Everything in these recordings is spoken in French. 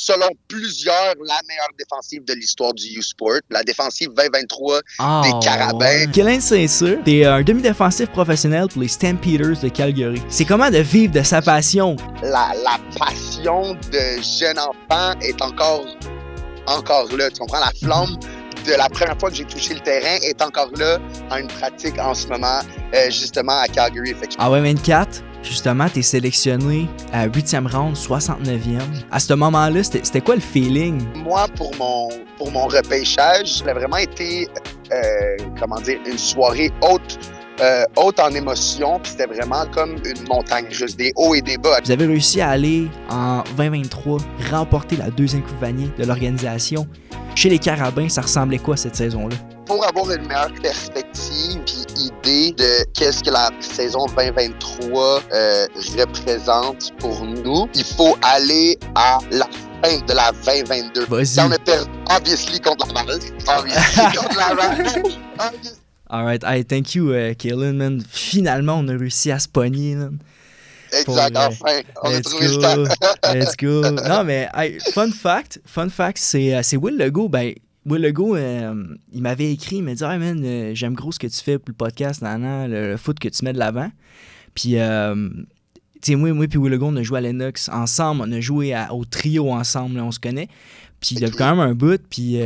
selon plusieurs, la meilleure défensive de l'histoire du U-Sport. La défensive 2023 des Carabins. Ouais. Kellen Saint-Cyr, t'es un demi-défensif professionnel pour les Stampeders de Calgary. C'est comment de vivre de sa passion? La passion de jeune enfant est encore là. Tu comprends? La flamme de la première fois que j'ai touché le terrain est encore là en une pratique en ce moment, justement à Calgary. Ah ouais, 24, justement, t'es sélectionné à 8e round, 69e. À ce moment-là, c'était quoi le feeling? Moi, pour mon repêchage, ça a vraiment été, une soirée haute en émotion, puis c'était vraiment comme une montagne russe, des hauts et des bas. Vous avez réussi à aller en 2023, remporter la 2e Coupe Vanier de l'organisation. Chez les Carabins, ça ressemblait quoi cette saison-là? Pour avoir une meilleure perspective et idée de qu'est-ce que la saison 2023 représente pour nous, il faut aller à la fin de la 2022. Vas-y. On a perdu, obviously, contre la Laval. Alright, hey, thank you, Kellen, man. Finalement, on a réussi à se pogner, man. Exact, enfin, on a trouvé le temps. Let's go. Non, mais hey, fun fact, c'est Will Legault. Ben, Will Legault, il m'avait écrit, il m'a dit « Hey man, j'aime gros ce que tu fais pour le podcast, le foot que tu mets de l'avant. » Puis, tu sais, moi puis Will Legault, on a joué à Lennox ensemble, on a joué au trio ensemble, là, on se connaît. Puis, il y a quand même un bout, puis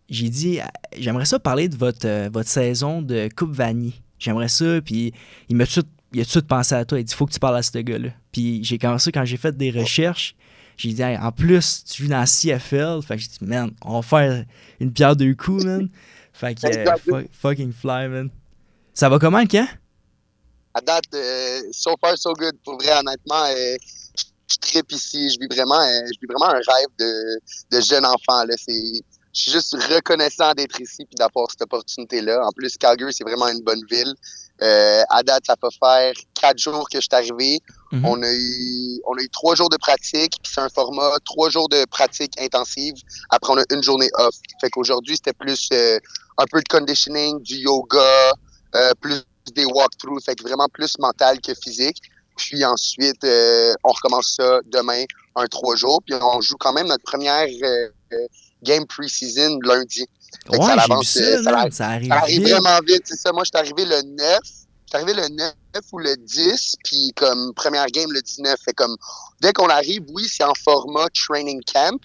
j'ai dit « J'aimerais ça parler de votre saison de Coupe Vanier. J'aimerais ça. » Puis, il a tout de suite pensé à toi. Il dit, faut que tu parles à ce gars-là. Puis j'ai commencé, quand j'ai fait des recherches, j'ai dit, hey, en plus, tu joues dans CFL. Fait que j'ai dit, man, on va faire une pierre deux coups, man. Fait que, fucking fly, man. Ça va comment, le camp? À date, so far, so good. Pour vrai, honnêtement, je trippe ici. Je vis vraiment un rêve de jeune enfant, là. Je suis juste reconnaissant d'être ici et d'avoir cette opportunité-là. En plus, Calgary, c'est vraiment une bonne ville. À date, ça peut faire 4 jours que je suis arrivé. Mm-hmm. On a eu 3 jours de pratique, puis c'est un format 3 jours de pratique intensive. Après, on a une journée off. Fait qu'aujourd'hui, c'était plus un peu de conditioning, du yoga, plus des walkthroughs. Fait que vraiment plus mental que physique. Puis ensuite, on recommence ça demain, 3 jours. Puis on joue quand même notre première game pre-season lundi. Ouais, j'ai vu ça, ça arrive vraiment vite, c'est ça. Moi, je suis arrivé le 9. Je suis arrivé le 9 ou le 10, puis comme première game le 19. Fait comme, dès qu'on arrive, oui, c'est en format training camp,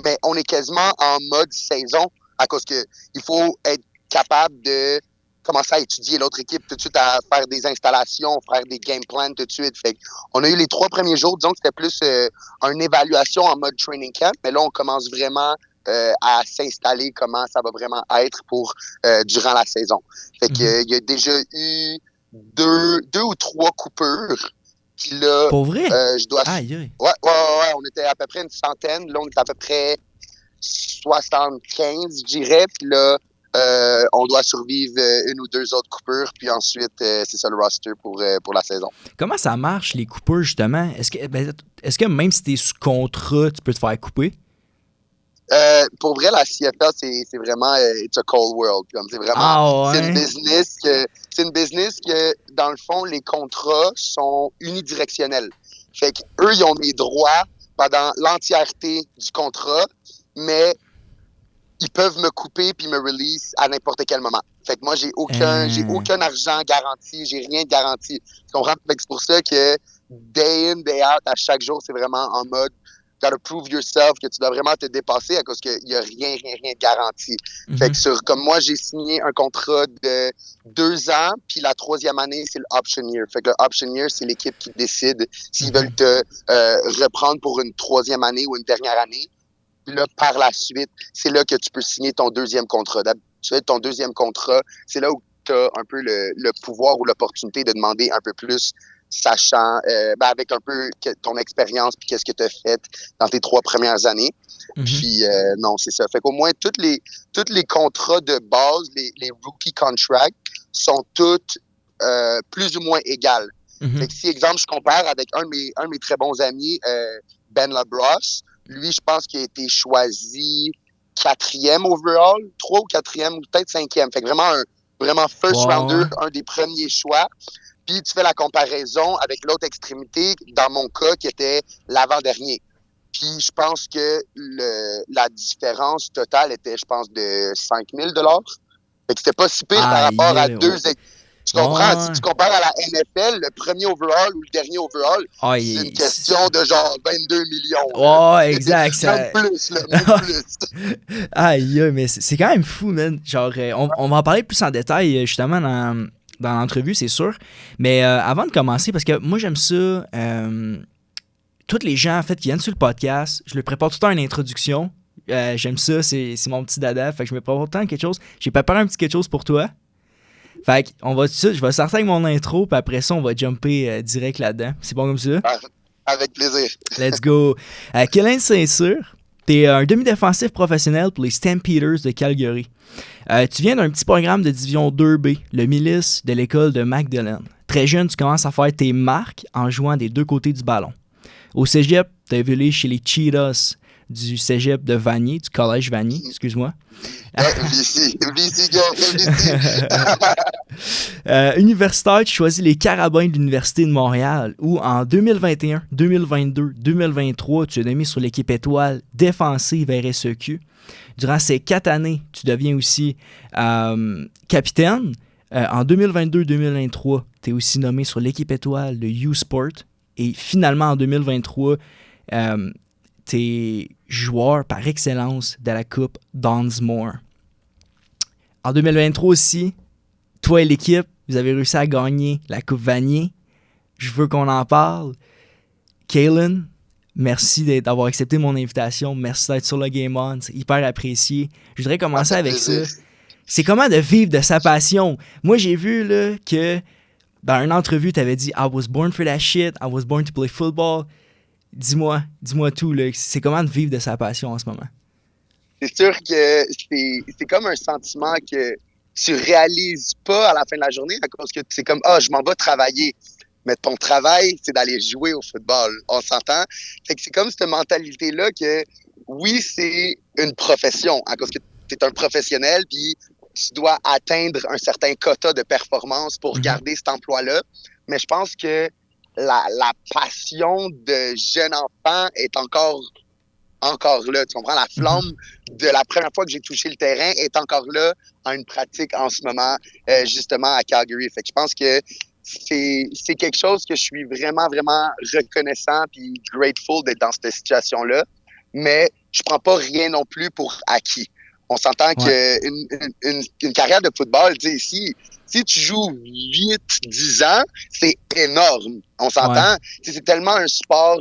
mais on est quasiment en mode saison à cause que il faut être capable de commencer à étudier l'autre équipe tout de suite, à faire des installations, faire des game plans tout de suite. Fait on a eu les 3 premiers jours, disons que c'était plus une évaluation en mode training camp, mais là, on commence vraiment à s'installer comment ça va vraiment être pour durant la saison. Fait que il y a déjà eu 2 ou 3 coupures. Puis là, pour vrai? je dois. Aïe. Ouais, on était à peu près une centaine. Là, on est à peu près 75, je dirais. Puis là, on doit survivre 1 ou 2 autres coupures. Puis ensuite, c'est ça le roster pour la saison. Comment ça marche, les coupures, justement? Est-ce que même si tu es sous contrat, tu peux te faire couper? Pour vrai, la CFL, c'est vraiment it's a cold world. Comme c'est vraiment c'est une business que dans le fond les contrats sont unidirectionnels. Fait que eux ils ont mes droits pendant l'entièreté du contrat, mais ils peuvent me couper puis me release à n'importe quel moment. Fait que moi j'ai aucun argent garanti, j'ai rien de garanti. Tu comprends? Fait que c'est pour ça que day in day out à chaque jour c'est vraiment en mode gotta prove yourself, que tu dois vraiment te dépasser à cause qu'il n'y a rien de garanti. Fait que comme moi, j'ai signé un contrat de 2 ans, puis la 3e année, c'est le option year. Fait que le option year, c'est l'équipe qui décide s'ils veulent te reprendre pour une 3e année ou une dernière année. Puis là, par la suite, c'est là que tu peux signer ton 2e contrat. D'habitude, ton 2e contrat, c'est là où tu as un peu le pouvoir ou l'opportunité de demander un peu plus, sachant avec un peu ton expérience puis qu'est-ce que tu as fait dans tes 3 premières années. Puis non, c'est ça. Fait qu'au moins tous les contrats de base, les rookie contracts sont toutes plus ou moins égales. Fait que si exemple je compare avec un de mes très bons amis, Ben LaBrosse, lui je pense qu'il a été choisi 4e overall, 3 ou 4e ou peut-être 5e. Fait que vraiment first rounder, un des premiers choix. Puis tu fais la comparaison avec l'autre extrémité, dans mon cas, qui était l'avant-dernier. Puis je pense que la différence totale était, je pense, de 5 000 $. Fait que c'était pas si pire par rapport à deux. Tu comprends? Ouais. Si tu compares à la NFL, le premier overall ou le dernier overall, c'est une question de genre 22 millions. Ouais, exact. Même plus, là, même plus. Aïe, mais c'est quand même fou, man. Genre, on va en parler plus en détail, justement, dans l'entrevue, c'est sûr. Mais avant de commencer, parce que moi, j'aime ça, tous les gens, en fait, qui viennent sur le podcast, je leur prépare tout le temps une introduction. J'aime ça, c'est mon petit dada. Fait que je me prépare tout le temps quelque chose. J'ai préparé un petit quelque chose pour toi. Fait que je vais sortir avec mon intro, puis après ça, on va jumper direct là-dedans. C'est bon comme ça? Avec plaisir. Let's go. Kellen Saint-Cyr, t'es un demi-défensif professionnel pour les Stampeders de Calgary. Tu viens d'un petit programme de division 2B, le milice de l'école de Magdalen. Très jeune, tu commences à faire tes marques en jouant des deux côtés du ballon. Au cégep, t'as évolué chez les Cheetahs du cégep de Vanier, du collège Vanier, excuse-moi. VC. Universitaire, tu choisis les Carabins de l'Université de Montréal, où en 2021, 2022, 2023, tu es nommé sur l'équipe étoile défensive RSEQ. Durant ces 4 années, tu deviens aussi capitaine. En 2022-2023, tu es aussi nommé sur l'équipe étoile de U-Sport. Et finalement, en 2023, tu es joueur par excellence de la Coupe Dunsmore. En 2023 aussi, toi et l'équipe, vous avez réussi à gagner la Coupe Vanier. Je veux qu'on en parle. Kalen, merci d'avoir accepté mon invitation. Merci d'être sur le Game On. C'est hyper apprécié. Je voudrais commencer avec ça. C'est comment de vivre de sa passion. Moi, j'ai vu là, que dans une entrevue, tu avais dit « I was born for that shit. I was born to play football ». Dis-moi tout. Là. C'est comment de vivre de sa passion en ce moment? C'est sûr que c'est comme un sentiment que tu réalises pas à la fin de la journée à cause que c'est comme « Ah, je m'en vais travailler ». Mais ton travail, c'est d'aller jouer au football. On s'entend? Fait que c'est comme cette mentalité-là que, oui, c'est une profession, à cause que tu es un professionnel, puis tu dois atteindre un certain quota de performance pour garder cet emploi-là. Mais je pense que la passion de jeune enfant est encore là. Tu comprends? La flamme de la première fois que j'ai touché le terrain est encore là en une pratique en ce moment, justement, à Calgary. Fait que je pense que c'est quelque chose que je suis vraiment, vraiment reconnaissant puis grateful d'être dans cette situation-là. Mais je prends pas rien non plus pour acquis. On s'entend qu'une carrière de football, tu sais, si tu joues 8-10 ans, c'est énorme. On s'entend? Ouais. C'est tellement un sport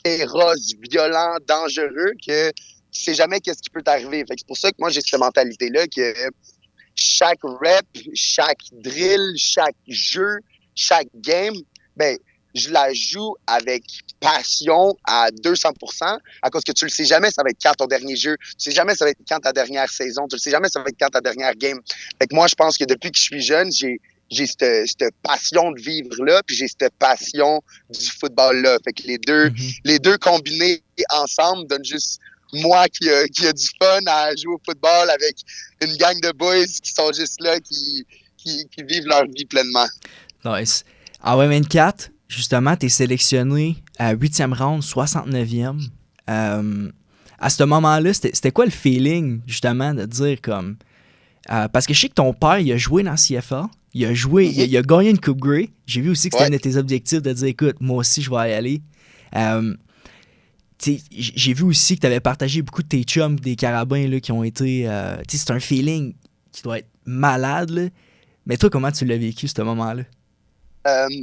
féroce, violent, dangereux que tu sais jamais qu'est-ce qui peut t'arriver. Fait que c'est pour ça que moi, j'ai cette mentalité-là que chaque rep, chaque drill, chaque jeu, chaque game, ben, je la joue avec passion à 200%, à cause que tu le sais jamais, ça va être quand ton dernier jeu, tu sais jamais ça va être quand ta dernière saison, tu le sais jamais ça va être quand ta dernière game. Fait que moi, je pense que depuis que je suis jeune, j'ai cette passion de vivre-là, puis j'ai cette passion du football-là. Fait que les deux combinés ensemble donnent juste moi qui a du fun à jouer au football avec une gang de boys qui sont juste là, qui vivent leur vie pleinement. Nice. En 2024, justement, tu es sélectionné à 8e round, 69e. À ce moment-là, c'était quoi le feeling, justement, de dire comme... parce que je sais que ton père, il a joué dans CFL, il a gagné une Coupe Grey. J'ai vu aussi que c'était un de tes objectifs de dire, écoute, moi aussi, je vais y aller. J'ai vu aussi que tu avais partagé beaucoup de tes chums, des carabins là, qui ont été... c'est un feeling qui doit être malade. Là. Mais toi, comment tu l'as vécu, ce moment-là?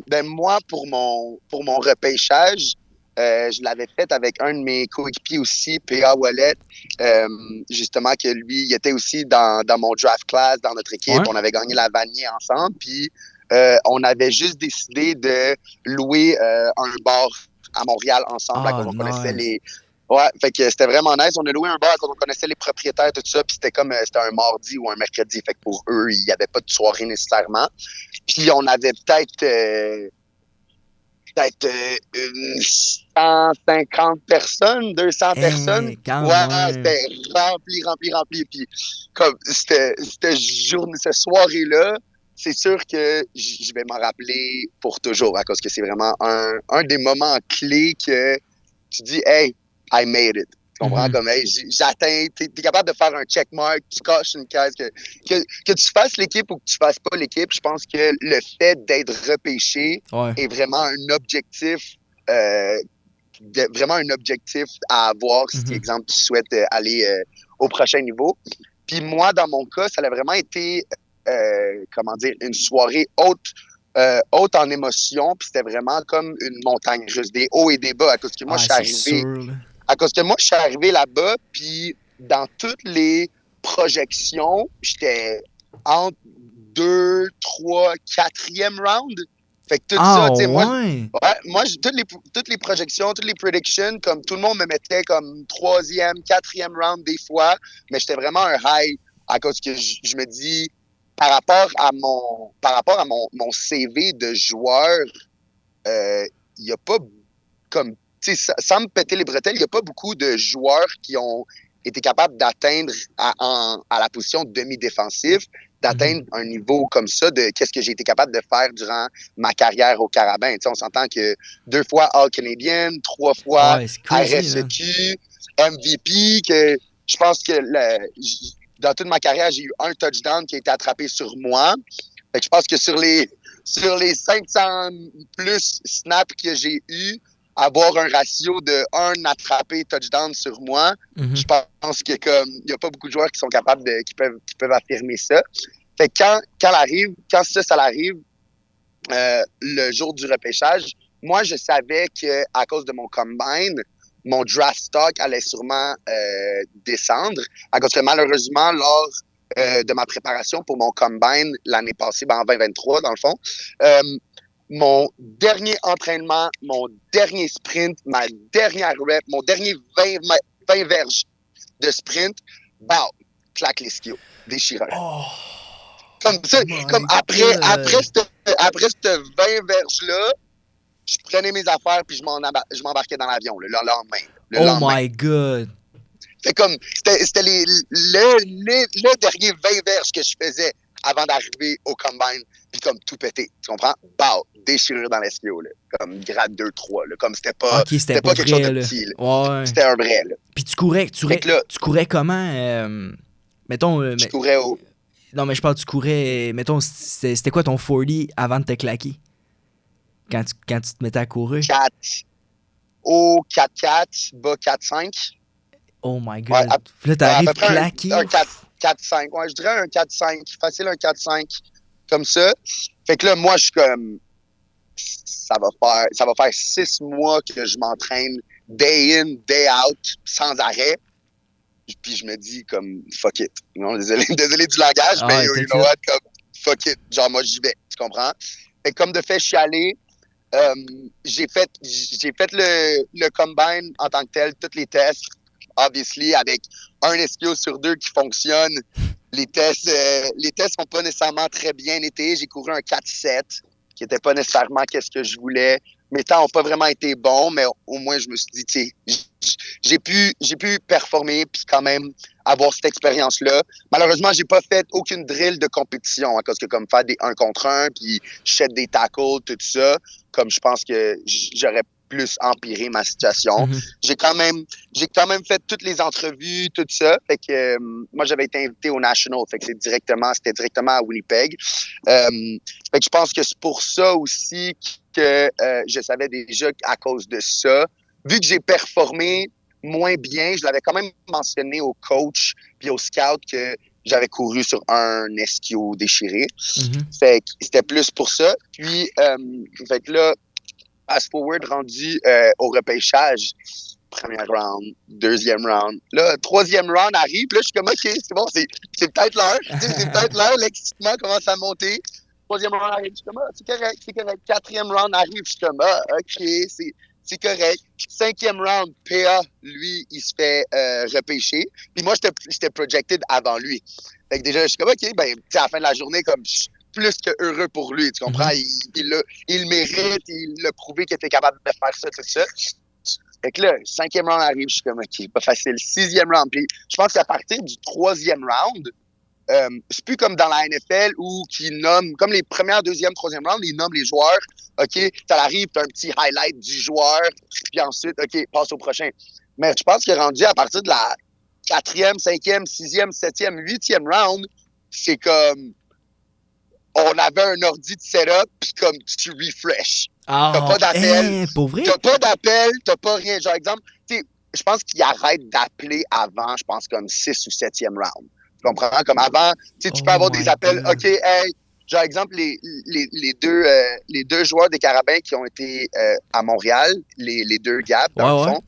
Ben moi, pour mon repêchage, je l'avais fait avec un de mes coéquipiers aussi, P.A. Wallet, justement, que lui, il était aussi dans mon draft class, dans notre équipe. Ouais. On avait gagné la Vanier ensemble, puis on avait juste décidé de louer un bar à Montréal ensemble, quand on connaissait les... Ouais, fait que c'était vraiment nice. On a loué un bar quand on connaissait les propriétaires, tout ça, puis c'était un mardi ou un mercredi. Fait que pour eux, il n'y avait pas de soirée nécessairement. Puis on avait peut-être une 150 personnes, 200 personnes. Ouais, c'était rempli. Puis comme cette soirée-là, c'est sûr que je vais m'en rappeler pour toujours, à cause que c'est vraiment un des moments clés que tu dis, hey, I made it. Tu comprends? Comme, hey, j'atteins, t'es capable de faire un checkmark, tu coches une case, que tu fasses l'équipe ou que tu fasses pas l'équipe, je pense que le fait d'être repêché est vraiment un objectif, vraiment un objectif à avoir si, exemple, tu souhaites aller au prochain niveau. Puis moi, dans mon cas, ça a vraiment été, une soirée haute en émotion, puis c'était vraiment comme une montagne russe, des hauts et des bas, à cause que moi, je suis arrivé là-bas, puis dans toutes les projections, j'étais entre 2, 3, 4e round. Fait que tout ça, tu sais, moi, toutes les projections, toutes les predictions, comme tout le monde me mettait comme 3e, 4e round des fois, mais j'étais vraiment un high à cause que je me dis, par rapport à mon CV de joueur, il n'y a pas comme, tu sais, sans me péter les bretelles, il n'y a pas beaucoup de joueurs qui ont été capables d'atteindre à la position demi-défensif, d'atteindre un niveau comme ça de qu'est-ce que j'ai été capable de faire durant ma carrière au Carabin. Tu sais, on s'entend que 2 fois All-Canadian, 3 fois RSEQ, MVP, que je pense que dans toute ma carrière, j'ai eu un touchdown qui a été attrapé sur moi. Fait que je pense que sur les 500 plus snaps que j'ai eu, avoir un ratio de 1 attrapé touchdown sur moi, je pense que comme il n'y a pas beaucoup de joueurs qui sont capables qui peuvent affirmer ça. Fait que quand ça arrive, le jour du repêchage, moi je savais que à cause de mon combine, mon draft stock allait sûrement descendre. À cause que malheureusement, lors de ma préparation pour mon combine l'année passée, en 2023 dans le fond, mon dernier entraînement, mon dernier sprint, ma dernière rep, mon dernier 20 verges de sprint, claque les skills, déchireur. Comme ça, après cette 20 verges-là, je prenais mes affaires puis je m'embarquais dans l'avion le lendemain. My God! C'était le dernier 20 verges que je faisais avant d'arriver au combine, puis comme tout pété, tu comprends? Déchirure dans l'esquio, là, comme grade 2-3, là, comme c'était pas quelque chose de petit, là. C'était un vrai, là. Puis tu courais comment? Mettons... je courais au... Non, mais je parle, tu courais... Mettons, c'était quoi ton 40 avant de te claquer? Quand tu te mettais à courir? 4. Haut 4-4, bas 4-5. Oh my God. Là, t'arrives claqué. Un 4-5. Ouais, je dirais un 4-5. Facile, un 4-5. Comme ça. Fait que là, moi, je suis comme... Ça va faire 6 mois que je m'entraîne day in, day out, sans arrêt. Puis je me dis comme, fuck it. Non, désolé du langage, mais you know what, comme, fuck it. Genre, moi, j'y vais. Tu comprends? Fait que comme de fait, je suis allé. J'ai fait le combine en tant que tel, tous les tests, obviously, avec un SKO sur 2 qui fonctionne. Les tests sont pas nécessairement très bien été. J'ai couru un 4-7, qui était pas nécessairement qu'est-ce que je voulais. Mes temps n'ont pas vraiment été bons, mais au moins, je me suis dit, tu sais, j'ai pu performer puis quand même avoir cette expérience-là. Malheureusement, j'ai pas fait aucune drill de compétition, parce que comme faire des 1 contre 1 puis shed des tackles, tout ça, comme je pense que j'aurais plus empiré ma situation. J'ai quand même fait toutes les entrevues, tout ça. Fait que moi, j'avais été invité au National. Fait que c'était directement à Winnipeg. Fait que je pense que c'est pour ça aussi que je savais déjà à cause de ça. Vu que j'ai performé moins bien, je l'avais quand même mentionné au coach puis au scout que j'avais couru sur un SKO déchiré. Fait que c'était plus pour ça. Puis, fait que là, fast forward rendu au repêchage, premier round, 2e round. Là, 3e round arrive. Là, je suis comme, OK, c'est bon, c'est peut-être l'heure. C'est peut-être l'heure. L'excitement commence à monter. 3e round arrive. Je suis comme, c'est correct. 4e round arrive. Je suis comme, OK, c'est correct. 5e round, PA, lui, il se fait repêcher. Puis moi, j'étais projected avant lui. Fait que déjà, je suis comme, OK, ben, à la fin de la journée, comme, plus que heureux pour lui, tu comprends? Il le mérite, il l'a prouvé qu'il était capable de faire ça, tout ça. Fait que là, 5e round arrive, je suis comme, OK, pas facile. 6e round, puis je pense qu'à partir du 3e round, c'est plus comme dans la NFL où ils nomment, comme les premières, 2e, 3e round, ils nomment les joueurs. OK, ça arrive, t'as un petit highlight du joueur, puis ensuite, OK, passe au prochain. Mais je pense que rendu à partir de la 4e, 5e, 6e, 7e, 8e round, c'est comme on avait un ordi de setup, puis comme tu refresh. T'as pas d'appel. Pour vrai? T'as pas d'appel, t'as pas rien. Genre, exemple, je pense qu'il arrête d'appeler avant, je pense, comme 6 ou 7e round. Tu comprends? Comme avant, tu peux avoir des appels. God. OK, hey, genre, exemple, les deux joueurs des Carabins qui ont été à Montréal, les deux Gab, dans le fond,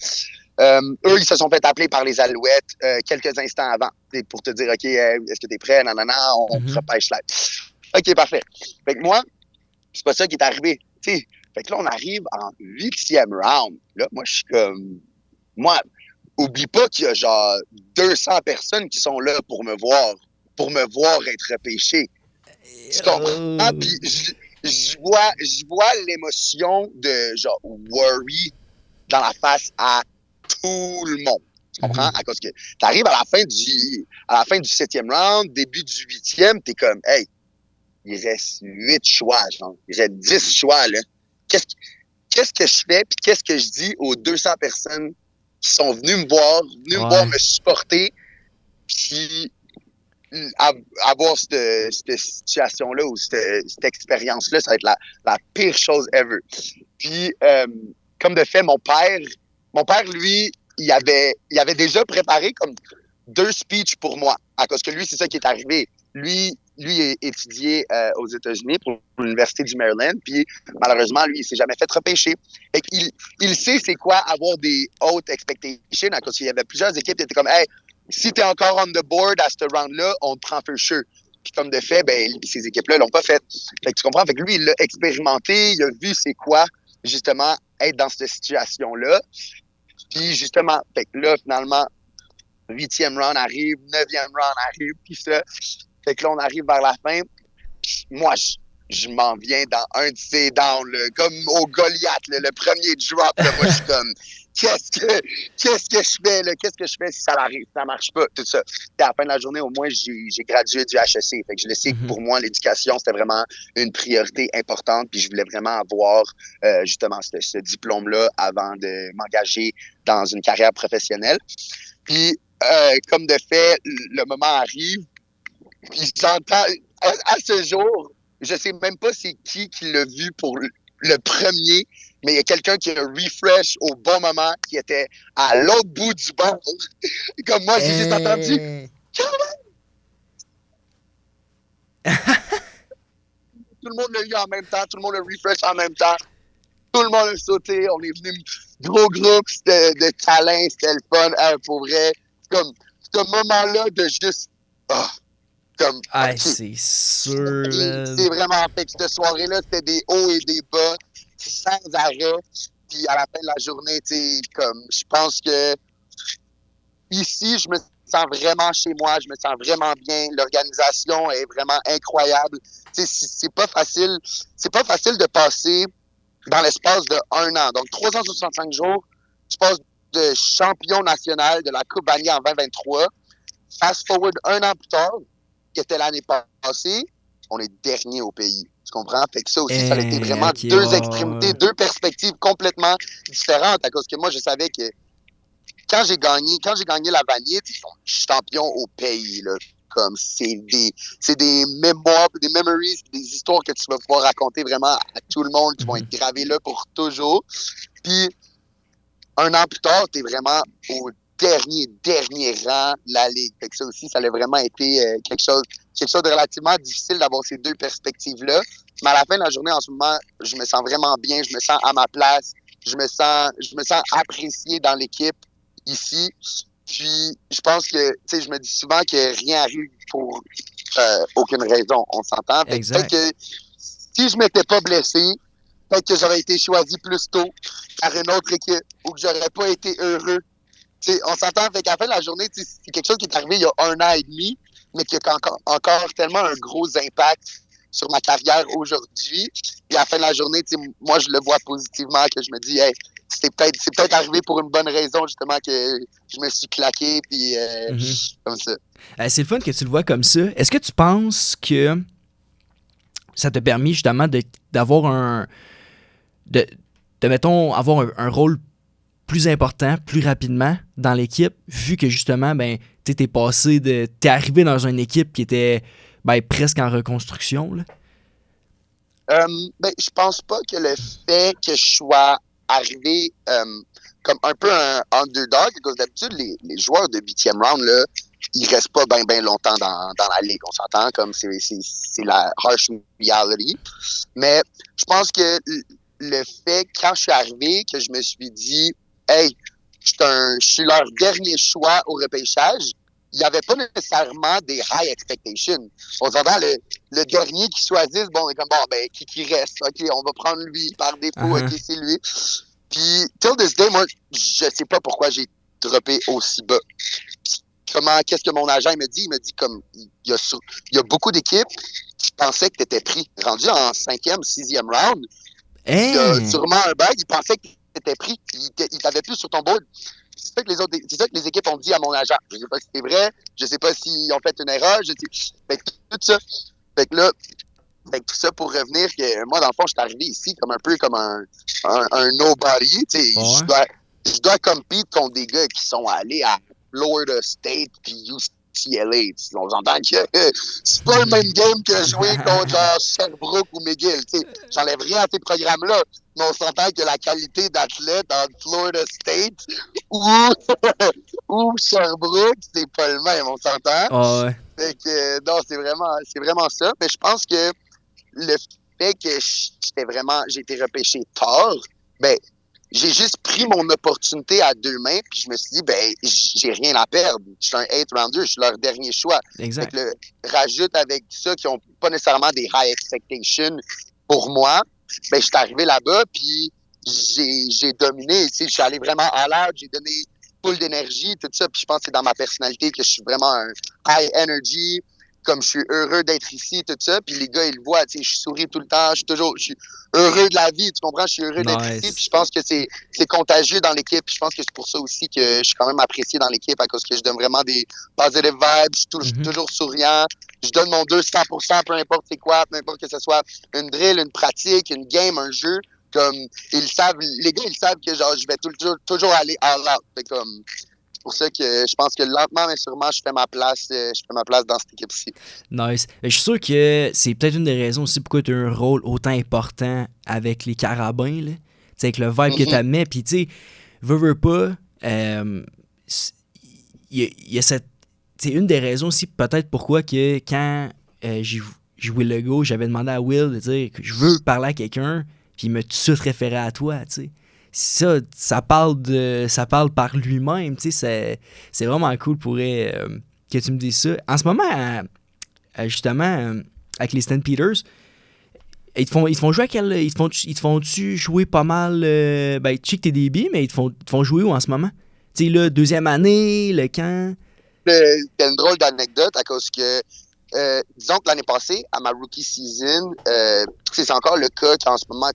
eux, ils se sont fait appeler par les Alouettes quelques instants avant pour te dire, OK, est-ce que t'es prêt? Non, on repêche là. OK, parfait. Fait que moi, c'est pas ça qui est arrivé. T'sais. Fait que là, on arrive en 8e round. Là, moi, je suis comme... Moi, oublie pas qu'il y a genre 200 personnes qui sont là pour me voir être repêché. Tu comprends? Puis je vois l'émotion de genre worry dans la face à tout le monde. Tu comprends? À cause que t'arrives à la fin du 7e round, début du 8e, t'es comme, hey, il reste 8 choix, genre. Il reste 10 choix, là. Qu'est-ce que je fais, puis qu'est-ce que je dis aux 200 personnes qui sont venues me voir, me supporter, puis avoir cette situation-là ou cette expérience-là, ça va être la pire chose ever. Puis, comme de fait, mon père, lui, il avait déjà préparé comme 2 speeches pour moi, à cause que lui, c'est ça qui est arrivé. Lui étudié aux États-Unis pour l'Université du Maryland, puis malheureusement, lui, il s'est jamais fait repêcher. Et il sait c'est quoi avoir des hautes expectations, à cause qu'il y avait plusieurs équipes qui étaient comme, hey, si t'es encore on the board à ce round-là, on te prend feu. Puis comme de fait, ben, ces équipes-là l'ont pas fait. Fait que tu comprends? Fait que lui, il l'a expérimenté, il a vu c'est quoi, justement, être dans cette situation-là. Puis justement, fait que là, finalement, 8e round arrive, 9e round arrive, puis ça. Fait que là, on arrive vers la fin. Puis moi, je m'en viens dans un de ces downs, là, comme au Goliath, là, le premier drop. Là, moi, je suis comme, qu'est-ce que je fais, là? Qu'est-ce que je fais si ça arrive, ça marche pas, tout ça. Puis à la fin de la journée, au moins, j'ai gradué du HEC. Fait que je le sais que pour moi, l'éducation, c'était vraiment une priorité importante. Puis je voulais vraiment avoir justement ce diplôme-là avant de m'engager dans une carrière professionnelle. Puis, comme de fait, le moment arrive. Puis j'entends, à ce jour, je sais même pas c'est qui l'a vu pour le premier, mais il y a quelqu'un qui a refresh au bon moment, qui était à l'autre bout du banc. Comme moi, j'ai juste entendu. Tout le monde l'a eu en même temps, tout le monde l'a refresh en même temps. Tout le monde a sauté, on est venu gros groupe de talent, c'était le fun, pour vrai. Comme ce moment-là de juste... Comme, c'est sûr. C'est vraiment fait. Cette soirée-là, c'était des hauts et des bas, sans arrêt. Puis à la fin de la journée, comme je pense que ici, je me sens vraiment chez moi, je me sens vraiment bien. L'organisation est vraiment incroyable. C'est pas facile. C'est pas facile de passer dans l'espace de 1 an. Donc 365 jours, tu passes de champion national de la Coupe Vanier en 2023. Fast forward 1 an plus tard, qui était l'année passée, on est dernier au pays. Tu comprends? Fait que ça aussi, ça a été vraiment deux extrémités, deux perspectives complètement différentes. À cause que moi, je savais que quand j'ai gagné la Vanier, je suis champion au pays, là. Comme c'est des mémoires, des memories, des histoires que tu vas pouvoir raconter vraiment à tout le monde, qui vont être gravées là pour toujours. Puis, 1 an plus tard, t'es vraiment au dernier rang de la Ligue. Fait que ça aussi, ça a vraiment été quelque chose de relativement difficile d'avoir ces deux perspectives-là. Mais à la fin de la journée, en ce moment, je me sens vraiment bien, je me sens à ma place, je me sens apprécié dans l'équipe ici. Puis, je pense que, tu sais, je me dis souvent que rien arrive pour aucune raison. On s'entend. Fait que peut-être que si je m'étais pas blessé, peut-être que j'aurais été choisi plus tôt par une autre équipe ou que j'aurais pas été heureux. T'sais, on s'entend, fait qu'à la fin de la journée, c'est quelque chose qui est arrivé il y a 1 an et demi, mais qui a encore tellement un gros impact sur ma carrière aujourd'hui. Puis à la fin de la journée, moi, je le vois positivement, que je me dis, hey, c'est peut-être arrivé pour une bonne raison, justement, que je me suis claqué, puis comme ça. C'est le fun que tu le vois comme ça. Est-ce que tu penses que ça t'a permis, justement, d'avoir mettons, avoir un rôle plus important, plus rapidement dans l'équipe, vu que justement, ben, t'es arrivé dans une équipe qui était presque en reconstruction, là? Je pense pas que le fait que je sois arrivé comme un peu un underdog, parce que d'habitude, les joueurs de 8e round, là, ils restent pas bien longtemps dans la ligue, on s'entend, comme c'est la harsh reality. Mais je pense que le fait, quand je suis arrivé, que je me suis dit, hey, je suis leur dernier choix au repêchage, il n'y avait pas nécessairement des high expectations. On s'entend, le dernier qui choisisse, bon, on est comme, bon, ben, qui reste? OK, on va prendre lui par défaut, OK, c'est lui. Puis, till this day, moi, je sais pas pourquoi j'ai droppé aussi bas. Qu'est-ce que mon agent me dit? Il me dit, comme, il y a beaucoup d'équipes qui pensaient que tu étais pris. Rendu en 5e, 6e round, il y a sûrement un bug, ils pensaient que tu étais pris. Ils t'avaient plus sur ton board. C'est ça que les équipes ont dit à mon agent. Je sais pas si c'est vrai, je sais pas s'ils ont fait une erreur, fait que tout ça. Fait que là, tout ça pour revenir que moi, dans le fond, je suis arrivé ici comme un peu comme un nobody. Je dois compete contre des gars qui sont allés à Florida State puis UCLA. On entend que c'est pas le même game que jouer contre genre Sherbrooke ou McGill. J'enlève rien à ces programmes-là. Mais on s'entend que la qualité d'athlète en Florida State ou Sherbrooke, c'est pas le même, on s'entend? Oh, ouais. Fait que, non, c'est vraiment ça. Mais je pense que le fait que j'ai été repêché tard, ben, j'ai juste pris mon opportunité à 2 mains, puis je me suis dit, ben, j'ai rien à perdre. Je suis un 8th rounder, je suis leur dernier choix. Exact. Fait que rajoute avec ça qui ont pas nécessairement des high expectations pour moi, ben, je suis arrivé là-bas, puis j'ai dominé. Je suis allé vraiment à l'air, j'ai donné full d'énergie, tout ça, puis je pense que c'est dans ma personnalité que je suis vraiment un high energy, comme je suis heureux d'être ici, tout ça, puis les gars, ils le voient, je souris tout le temps, je suis heureux de la vie, tu comprends? Je suis heureux d'être ici, puis je pense que c'est contagieux dans l'équipe, puis je pense que c'est pour ça aussi que je suis quand même apprécié dans l'équipe, à cause que je donne vraiment des positive vibes, je suis toujours souriant, je donne mon 200%, peu importe c'est quoi, peu importe que ce soit une drill, une pratique, une game, un jeu, comme, les gars, ils savent que genre, je vais toujours aller all out, c'est comme... C'est pour ça que je pense que lentement mais sûrement je fais ma place dans cette équipe-ci. Nice. Je suis sûr que c'est peut-être une des raisons aussi pourquoi tu as un rôle autant important avec les Carabins, là. T'sais, avec le vibe que tu amènes. Puis tu sais, veux pas, il y a cette... C'est une des raisons aussi peut-être pourquoi que quand j'ai joué le go, j'avais demandé à Will de dire que je veux parler à quelqu'un, puis il m'a tout de suite référé à toi, tu sais. Ça parle par lui-même, tu sais, c'est vraiment cool que tu me dises ça. En ce moment, justement, avec les Stampeders, ils te font jouer à quel... Ils te font-tu jouer pas mal... tu sais que t'es débit, mais ils te font jouer où en ce moment? Tu sais, là, 2e année, le camp... C'est une drôle d'anecdote à cause que, disons que l'année passée, à ma rookie season, c'est encore le cas qu'en ce moment,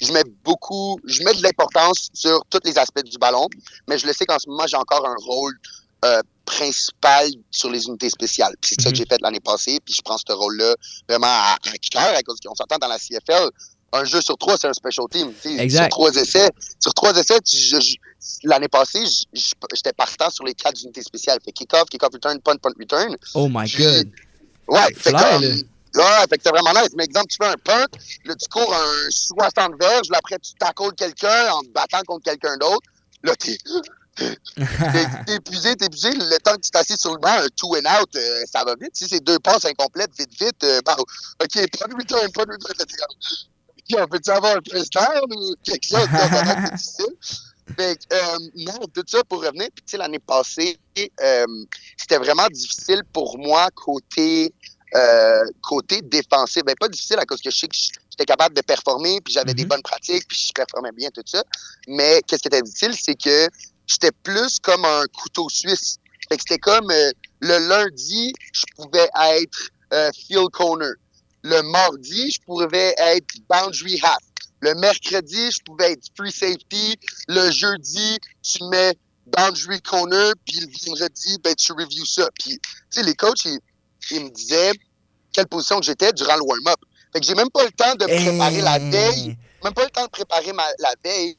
je mets de l'importance sur tous les aspects du ballon, mais je le sais qu'en ce moment, j'ai encore un rôle principal sur les unités spéciales. Puis c'est ça que j'ai fait l'année passée, puis je prends ce rôle-là vraiment à cœur, à cause qu'on s'entend dans la CFL, un jeu sur 3, c'est un special team. Exact. Sur 3 essais, l'année passée, j'étais partant sur les 4 unités spéciales. Fait kick-off return, punt return. Oh my God. Ouais, fait que c'est vraiment nice. Mais exemple, tu fais un punt, là, tu cours un 60 verges, là, après, tu tackles quelqu'un en te battant contre quelqu'un d'autre. Là, t'es épuisé. Le temps que tu t'assieds sur le banc, un 2 and out, ça va vite. Si c'est 2 passes incomplètes, vite, OK, punt return. On peut-tu avoir un président ou quelque chose? C'est difficile. Fait que, non, tout ça pour revenir. Puis, tu sais, l'année passée, c'était vraiment difficile pour moi côté défensif. Ben, pas difficile à cause que je sais que j'étais capable de performer, puis j'avais des bonnes pratiques, puis je performais bien, tout ça. Mais qu'est-ce qui était difficile, c'est que j'étais plus comme un couteau suisse. Fait que c'était comme le lundi, je pouvais être field corner. Le mardi, je pouvais être boundary half. Le mercredi, je pouvais être free safety. Le jeudi, tu mets boundary corner. Puis le vendredi, ben, tu reviews ça. Puis, tu sais, les coachs, ils me disaient quelle position que j'étais durant le warm-up. Fait que j'ai même pas le temps de préparer la veille. Même pas le temps de préparer la veille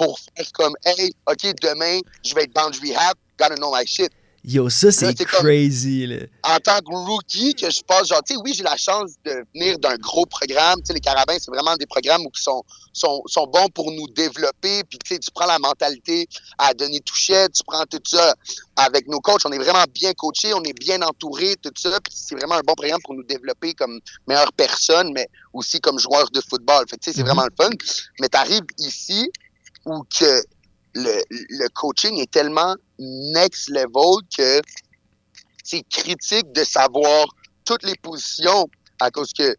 pour faire comme, hey, OK, demain, je vais être boundary rehab, gotta know my shit. Yo, ça, c'est crazy, là. En tant que rookie, que je passe, genre, tu sais, oui, j'ai la chance de venir d'un gros programme. Tu sais, les Carabins, c'est vraiment des programmes qui sont bons pour nous développer. Puis, tu sais, tu prends la mentalité à Denis Touchet, tu prends tout ça avec nos coachs. On est vraiment bien coachés, on est bien entourés, tout ça. Puis, c'est vraiment un bon programme pour nous développer comme meilleure personne, mais aussi comme joueur de football. Fait que, tu sais, c'est vraiment le fun. Mais tu arrives ici où que le coaching est tellement next level que c'est critique de savoir toutes les positions à cause que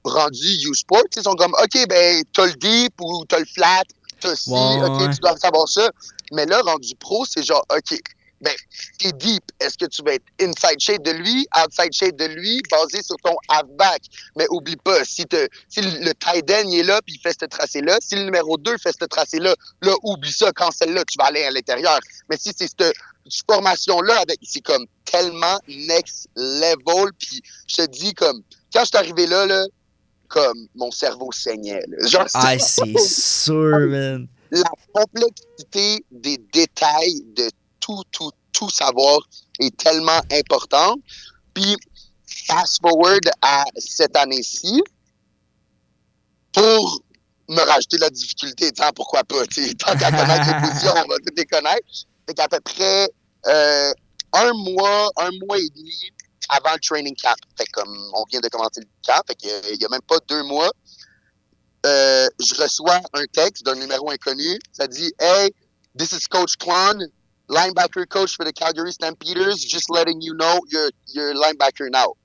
rendu U-Sport, ils sont comme, OK, ben, t'as le deep ou t'as le flat, t'as ci, OK, tu dois savoir ça. Mais là, rendu pro, c'est genre, OK, ben, t'es deep. Est-ce que tu vas être inside shade de lui, outside shade de lui, basé sur ton halfback? Mais oublie pas, si le tight end il est là puis il fait ce tracé-là, si le numéro 2 fait ce tracé-là, là, oublie ça, quand celle-là, tu vas aller à l'intérieur. Mais si c'est cette formation-là, c'est comme tellement next level. Puis je te dis, comme, quand je suis arrivé là, comme mon cerveau saignait. Là. Genre, c'est sûr, man. La complexité des détails de tout savoir est tellement important. Puis, fast forward à cette année-ci, pour me rajouter de la difficulté, pourquoi pas, tant qu'à connaître les positions, on va toutes les connaître. Fait qu'à peu près un mois et demi avant le training camp, fait comme on vient de commencer le camp, fait qu'il y a même pas 2 mois, je reçois un texte d'un numéro inconnu, ça dit « Hey, this is Coach Klon, linebacker coach for the Calgary Stampeders, just letting you know you're linebacker now. »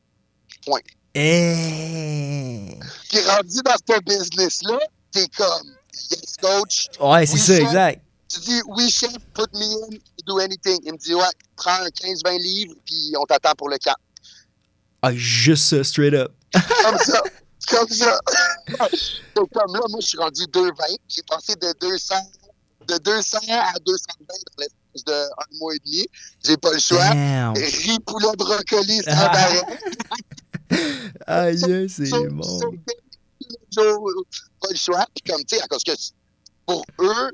Point. Puis rendu dans ce business-là, t'es comme « Yes, coach. » Ouais, c'est ça, exact. Tu dis « Oui, chef, put me in, do anything. » Il me dit « Ouais, prends 15-20 livres, puis on t'attend pour le camp. » Juste ça, straight up. Comme ça. Donc, comme là, moi, je suis rendu 2,20. J'ai passé de 200 à 220 dans l'espace d'un mois et demi. J'ai pas le choix. Riz, poulet, brocoli, sans arrêt. Aïe, c'est bon. Pas le choix. Puis comme, tu sais, à cause que pour eux,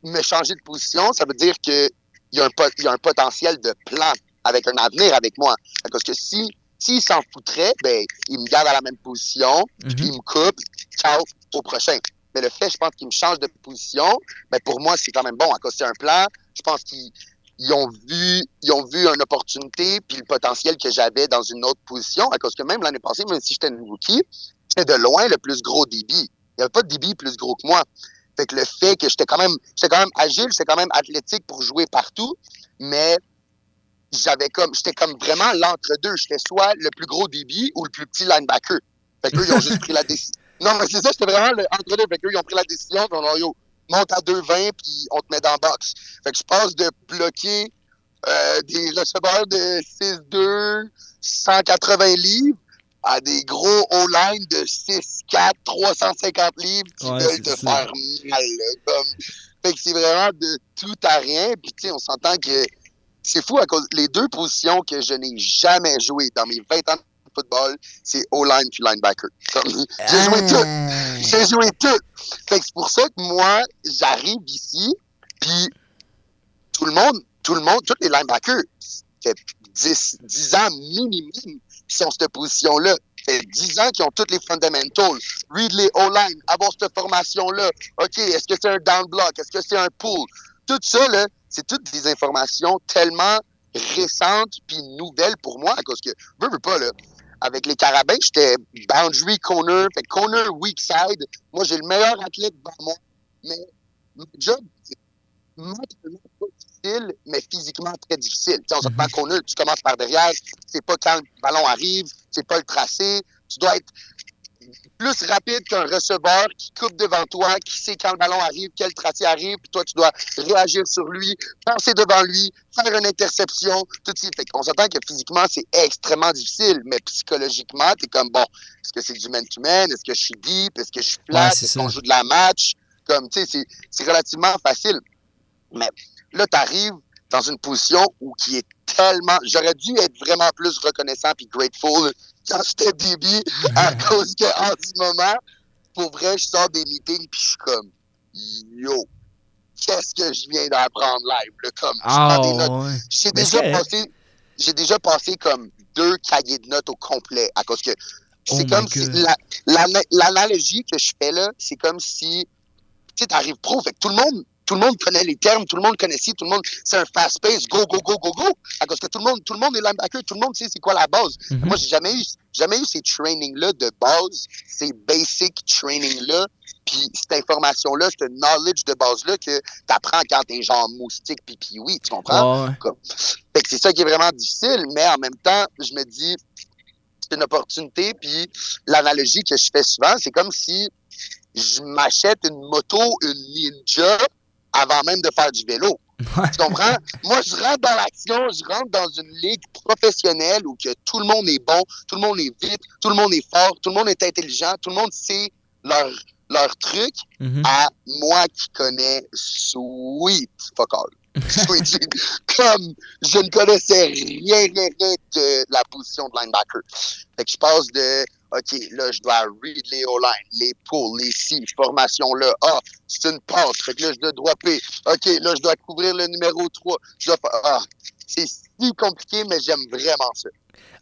me changer de position, ça veut dire qu'il y a un potentiel de plan avec un avenir avec moi. À cause que s'ils s'en foutraient, ben, ils me gardent à la même position, puis ils me coupent, ciao, au prochain. Mais le fait, je pense qu'ils me changent de position, ben, pour moi, c'est quand même bon. À cause que c'est un plan, je pense qu'ils ont vu une opportunité, puis le potentiel que j'avais dans une autre position. À cause que même l'année passée, même si j'étais une rookie, j'étais de loin le plus gros DB. Il n'y avait pas de DB plus gros que moi. Fait que le fait que j'étais quand même agile, j'étais quand même athlétique pour jouer partout, mais j'étais comme vraiment l'entre-deux. J'étais soit le plus gros DB ou le plus petit linebacker. Fait qu'eux, ils ont juste pris la décision. Non, mais c'est ça, j'étais vraiment l'entre-deux. Fait qu'eux, ils ont pris la décision. Ils ont dit, yo, monte à 2,20 puis on te met dans le box. Fait que je passe de bloquer des receveurs de 6'2", 180 livres à des gros O-line de 6'4", 350 livres qui veulent te faire mal. Comme... Fait que c'est vraiment de tout à rien. Puis tu sais, on s'entend que c'est fou à cause les deux positions que je n'ai jamais joué dans mes 20 ans de football, c'est O-line puis linebacker. J'ai joué tout. Fait que c'est pour ça que moi, j'arrive ici, puis tout le monde, tous les linebackers, ça fait 10 ans minimum qui sont cette position-là. Ça fait 10 ans qu'ils ont tous les fundamentals. Read les O-line, avoir cette formation-là. OK, est-ce que c'est un down block? Est-ce que c'est un pull? Tout ça, là, c'est toutes des informations tellement récentes puis nouvelles pour moi, à cause que, veux pas, là, avec les Carabins, j'étais boundary corner, fait corner weak side. Moi, j'ai le meilleur athlète devant moi, mais mon job, c'est mentalement pas difficile, mais physiquement très difficile. T'sais, on se prend corner, tu commences par derrière, c'est pas quand le ballon arrive, c'est pas le tracé, tu dois être plus rapide qu'un receveur qui coupe devant toi, qui sait quand le ballon arrive, quel tracé arrive, puis toi, tu dois réagir sur lui, passer devant lui, faire une interception, tout ça. Fait qu'on s'entend que physiquement, c'est extrêmement difficile, mais psychologiquement, t'es comme, bon, est-ce que c'est du man-to-man? Est-ce que je suis deep? Est-ce que je suis flat? Est-ce qu'on joue de la match? Comme, tu sais, c'est relativement facile. Mais là, t'arrives dans une position où qui est tellement... J'aurais dû être vraiment plus reconnaissant puis grateful quand j'étais DB à cause qu'en ce moment, pour vrai, je sors des meetings puis je suis comme yo, qu'est-ce que je viens d'apprendre live, là, comme, je Ah, prends des notes. ouais. J'ai déjà passé comme 2 cahiers de notes au complet, à cause que c'est Oh comme my si, God. l'analogie que je fais là, c'est comme si, tu sais, t'arrives pro, fait que tout le monde connaît les termes, tout le monde connaît ci, tout le monde, c'est un fast pace, go, go, go, go, go, à cause que tout le monde est linebacker, tout le monde sait c'est quoi la base. Mhm. Moi, j'ai jamais eu ces trainings-là de base, ces basic trainings-là, puis cette information-là, ce knowledge de base-là que t'apprends quand t'es genre moustique pis oui, tu comprends? Ouais. Fait que c'est ça qui est vraiment difficile, mais en même temps, je me dis, c'est une opportunité, puis l'analogie que je fais souvent, c'est comme si je m'achète une moto, une Ninja, avant même de faire du vélo. Ouais. Tu comprends? Moi, je rentre dans l'action, je rentre dans une ligue professionnelle où que tout le monde est bon, tout le monde est vite, tout le monde est fort, tout le monde est intelligent, tout le monde sait leur truc, Mhm. à moi qui connais sweet fuck all. Sweet. Comme je ne connaissais rien de la position de linebacker. Fait que je passe de OK, là, je dois read les O-line, les pulls, les si, formation là. Ah, c'est une passe. Fait que là, je dois dropper. OK, là, je dois couvrir le numéro 3. C'est si compliqué, mais j'aime vraiment ça.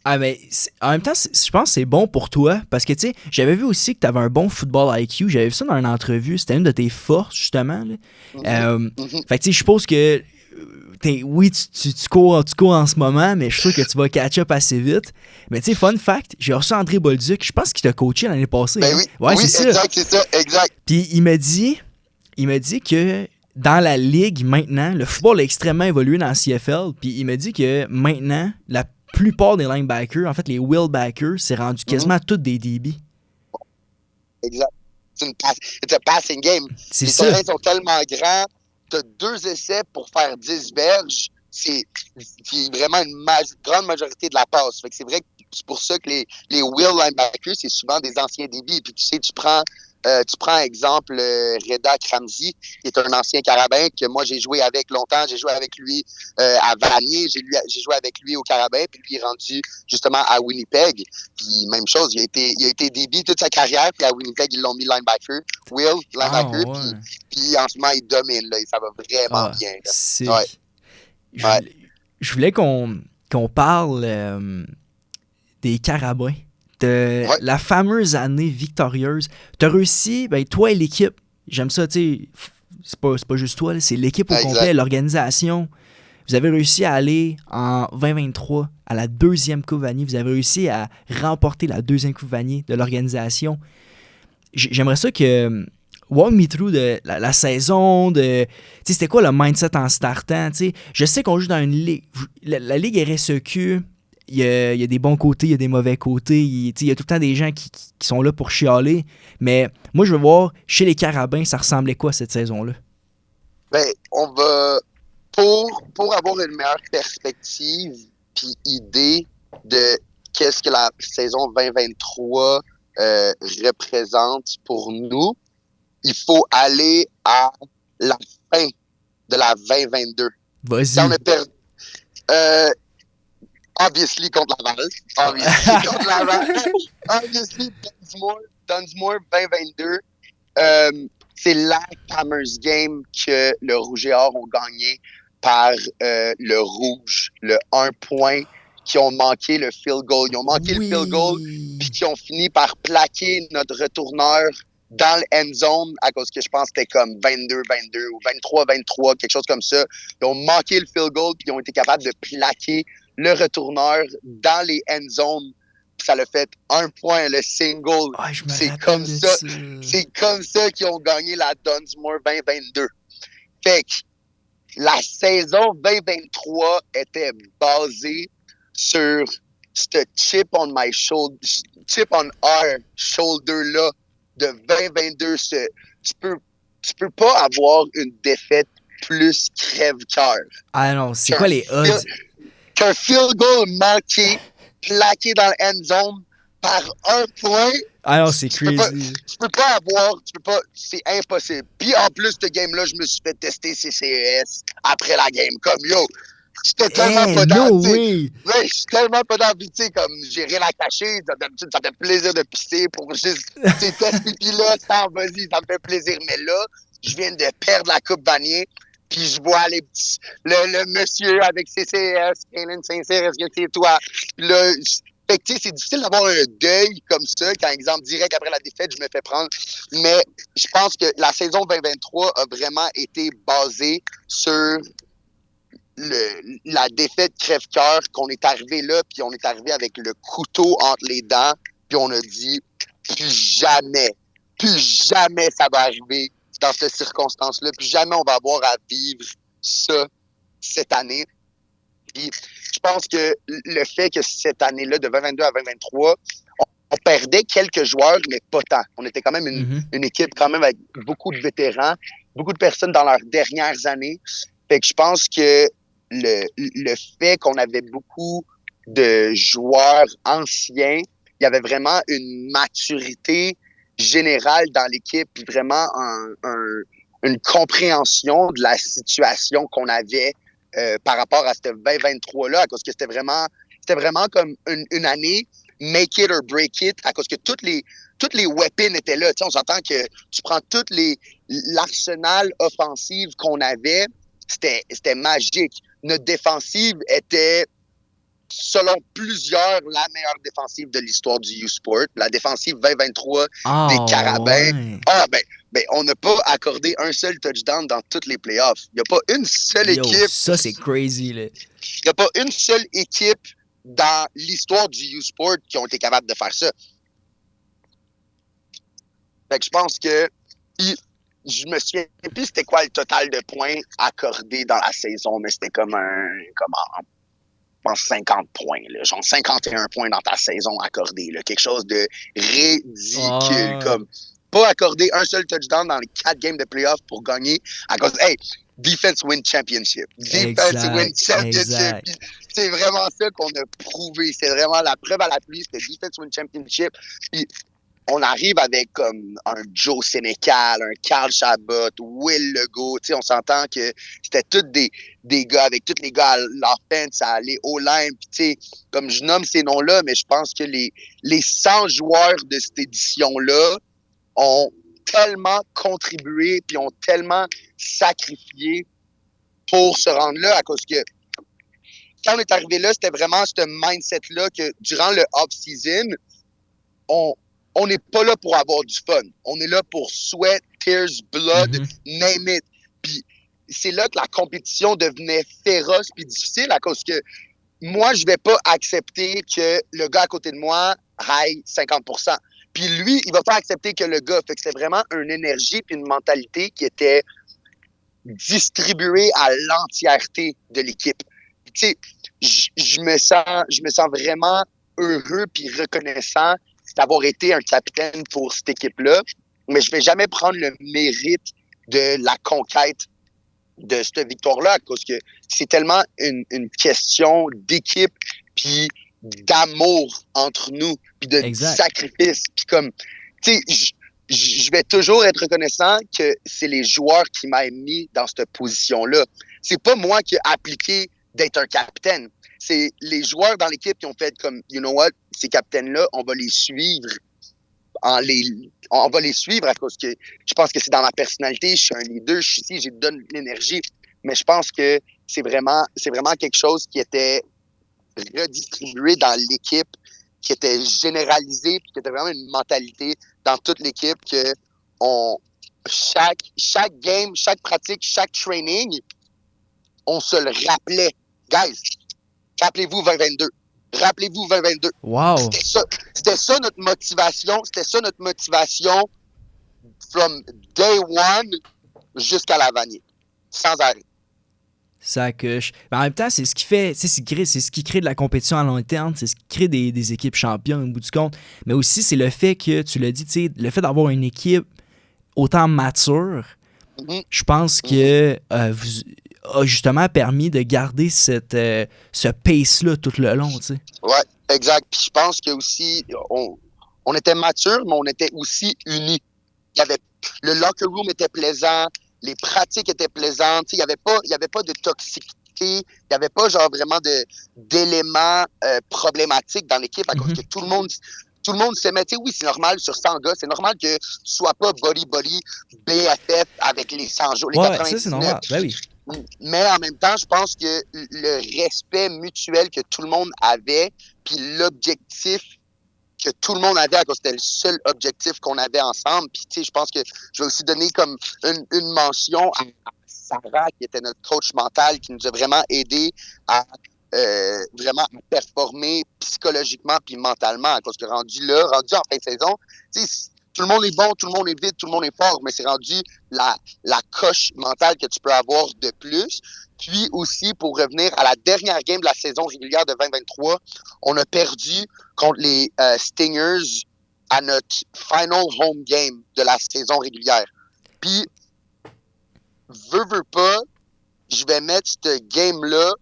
Ah, mais en même temps, je pense que c'est bon pour toi parce que, tu sais, j'avais vu aussi que tu avais un bon football IQ. J'avais vu ça dans une entrevue. C'était une de tes forces, justement. Là. Fait que, tu sais, je suppose que, oui, tu cours en ce moment, mais je suis sûr que tu vas catch up assez vite. Mais, tu sais, fun fact, j'ai reçu André Bolduc. Je pense qu'il t'a coaché l'année passée. Ben hein? oui, Ouais, oui, c'est exact, c'est ça, exact. Puis il m'a dit que dans la ligue maintenant, le football a extrêmement évolué dans la CFL. Puis il m'a dit que maintenant, la plupart des linebackers, en fait les wheelbackers, c'est rendu quasiment tous des DB. Exact. C'est un passing game. C'est Les ça. terrains sont tellement grands, tu as 2 essais pour faire 10 verges. C'est vraiment une grande majorité de la passe. Fait que c'est vrai que c'est pour ça que les wheel linebackers, c'est souvent des anciens DB. Puis tu sais, tu prends exemple Reda Kramzi, qui est un ancien carabin que moi j'ai joué avec longtemps. J'ai joué avec lui à Vanier, j'ai joué avec lui au carabin, puis lui est rendu justement à Winnipeg. Puis même chose, il a été DB toute sa carrière, puis à Winnipeg ils l'ont mis linebacker, linebacker, ouais. puis en ce moment il domine là, et ça va vraiment bien. Là. Sick. Ouais. Je voulais qu'on parle des carabins. De la fameuse année victorieuse. T'as réussi, ben toi et l'équipe, j'aime ça, tu sais, c'est pas juste toi, là, c'est l'équipe au complet, l'organisation. Vous avez réussi à aller en 2023 à la 2e Coupe Vanier. Vous avez réussi à remporter la 2e Coupe Vanier de l'organisation. J'aimerais ça que walk me through de la saison, de c'était quoi le mindset en startant, tu sais. Je sais qu'on joue dans une ligue, la ligue RSEQ. Il y a des bons côtés, il y a des mauvais côtés. Il y a tout le temps des gens qui sont là pour chialer. Mais moi, je veux voir, chez les Carabins, ça ressemblait quoi cette saison-là? Ben, on va... Pour avoir une meilleure perspective puis idée de qu'est-ce que la saison 2023 représente pour nous, il faut aller à la fin de la 2022. Vas-y. Si on a perdu... obviously contre Laval. Obviously, Dunsmore 2022. C'est la fameuse game que le Rouge et Or ont gagné par le Rouge, le 1 point, qui ont manqué le field goal. Ils ont manqué le field goal, puis qui ont fini par plaquer notre retourneur dans le end zone, à cause que je pense que c'était comme 22-22 ou 23-23, quelque chose comme ça. Ils ont manqué le field goal, puis ils ont été capables de plaquer le retourneur dans les end zones. Ça l'a fait 1 point, le single. C'est comme ça. C'est comme ça qu'ils ont gagné la Dunsmore 2022. Fait que la saison 2023 était basée sur ce chip on our shoulder-là de 2022. Tu peux pas avoir une défaite plus crève-cœur. Ah non, c'est quoi les odds? Qu'un field goal manqué, plaqué dans le end zone par 1 point. Ah non, c'est crazy. Tu peux pas, c'est impossible. Puis en plus, ce game-là, je me suis fait tester CCES après la game. Comme yo, j'étais tellement pas dans. Ouais, je suis tellement pas dans. Tu sais, comme j'ai rien à cacher. D'habitude, ça fait plaisir de pisser pour juste tester pipi là. Vas-y, ça me fait plaisir. Mais là, je viens de perdre la Coupe Vanier, puis je vois le monsieur avec CCS, Kalen Saint-Cyr, est-ce que c'est toi? Puis là, fait que, tu sais, c'est difficile d'avoir un deuil comme ça, quand, exemple, direct après la défaite, je me fais prendre. Mais je pense que la saison 2023 a vraiment été basée sur la défaite crève-cœur, qu'on est arrivé là, puis on est arrivé avec le couteau entre les dents, puis on a dit plus jamais ça va arriver dans cette circonstance-là, plus jamais on va avoir à vivre ça cette année. Puis je pense que le fait que cette année-là, de 2022 à 2023, on perdait quelques joueurs, mais pas tant. On était quand même une équipe quand même avec beaucoup de vétérans, beaucoup de personnes dans leurs dernières années. Fait que je pense que le fait qu'on avait beaucoup de joueurs anciens, il y avait vraiment une maturité générale dans l'équipe, puis vraiment une compréhension de la situation qu'on avait par rapport à ce 2023-là, à cause que c'était vraiment comme une année make it or break it, à cause que toutes les weapons étaient là. Tu sais, on s'entend que tu prends l'arsenal offensif qu'on avait, c'était magique. Notre défensive était, selon plusieurs, la meilleure défensive de l'histoire du U-Sport. La défensive 2023 des Carabins. Ouais. Ben, on n'a pas accordé un seul touchdown dans toutes les playoffs. Il n'y a pas une seule équipe. Ça, c'est crazy, là. Il n'y a pas une seule équipe dans l'histoire du U-Sport qui ont été capables de faire ça. Fait que je pense que je me souviens plus c'était quoi le total de points accordés dans la saison, mais c'était comme je pense 50 points, là, genre 51 points dans ta saison accordés, là, quelque chose de ridicule, comme pas accorder un seul touchdown dans les 4 games de playoffs pour gagner à cause, defense win championship. Defense win championship. C'est vraiment ça qu'on a prouvé. C'est vraiment la preuve à la pluie, c'était defense win championship. Puis on arrive avec comme un Joe Sénécal, un Carl Chabot, Will Legault. On s'entend que c'était tous des gars, avec tous les gars à l'offense, à aller au line. Puis comme je nomme ces noms-là, mais je pense que les 100 joueurs de cette édition-là ont tellement contribué puis ont tellement sacrifié pour se rendre là, à cause que quand on est arrivé là, c'était vraiment ce mindset-là que durant le off-season, on n'est pas là pour avoir du fun. On est là pour sweat, tears, blood, name it. Puis c'est là que la compétition devenait féroce puis difficile, à cause que moi, je vais pas accepter que le gars à côté de moi aille 50%. Puis lui, il va pas accepter que le gars. Fait que c'était vraiment une énergie puis une mentalité qui était distribuée à l'entièreté de l'équipe. Tu sais, je me sens vraiment heureux puis reconnaissant d'avoir été un capitaine pour cette équipe-là, mais je vais jamais prendre le mérite de la conquête de cette victoire-là, à cause que c'est tellement une question d'équipe puis d'amour entre nous, puis de sacrifice, puis comme, tu sais, je vais toujours être reconnaissant que c'est les joueurs qui m'ont mis dans cette position-là. C'est pas moi qui ai appliqué d'être un capitaine. C'est les joueurs dans l'équipe qui ont fait comme, you know what, ces capitaines-là, on va les suivre on va les suivre à cause que je pense que c'est dans ma personnalité, je suis un leader, je suis ici, j'ai donne l'énergie, mais je pense que c'est vraiment quelque chose qui était redistribué dans l'équipe, qui était généralisé, puis qui était vraiment une mentalité dans toute l'équipe que chaque game, chaque pratique, chaque training, on se le rappelait. Guys, rappelez-vous 2022. Rappelez-vous 2022. Wow. C'était ça notre motivation. C'était ça notre motivation from day one jusqu'à la Vanier. Sans arrêt. Ça coche. Mais en même temps, c'est ce qui fait, c'est ce qui crée de la compétition à long terme, c'est ce qui crée des équipes championnes au bout du compte. Mais aussi, c'est le fait que, tu l'as dit, tu sais, le fait d'avoir une équipe autant mature, je pense que a justement permis de garder ce pace-là tout le long, tu sais. Ouais, exact. Puis je pense que aussi, on était mature, mais on était aussi unis. Le locker room était plaisant, les pratiques étaient plaisantes, il y avait pas de toxicité, il y avait pas genre vraiment d'éléments problématiques dans l'équipe, à cause que tout le monde tout le monde s'aimait. Tu sais, oui, c'est normal sur 100 gars, c'est normal que tu sois pas body BFF avec les 100 jours, les 99. Ça, c'est normal. Ben oui. Mais en même temps, je pense que le respect mutuel que tout le monde avait, puis l'objectif que tout le monde avait, à cause c'était le seul objectif qu'on avait ensemble. Puis, tu sais, je pense que je vais aussi donner comme une mention à Sarah, qui était notre coach mental, qui nous a vraiment aidé à vraiment performer psychologiquement puis mentalement, à cause que rendu en fin de saison, tu sais, tout le monde est bon, tout le monde est vite, tout le monde est fort, mais c'est rendu la coche mentale que tu peux avoir de plus. Puis aussi, pour revenir à la dernière game de la saison régulière de 2023, on a perdu contre les Stingers à notre final home game de la saison régulière. Puis, veux pas, je vais mettre ce game-là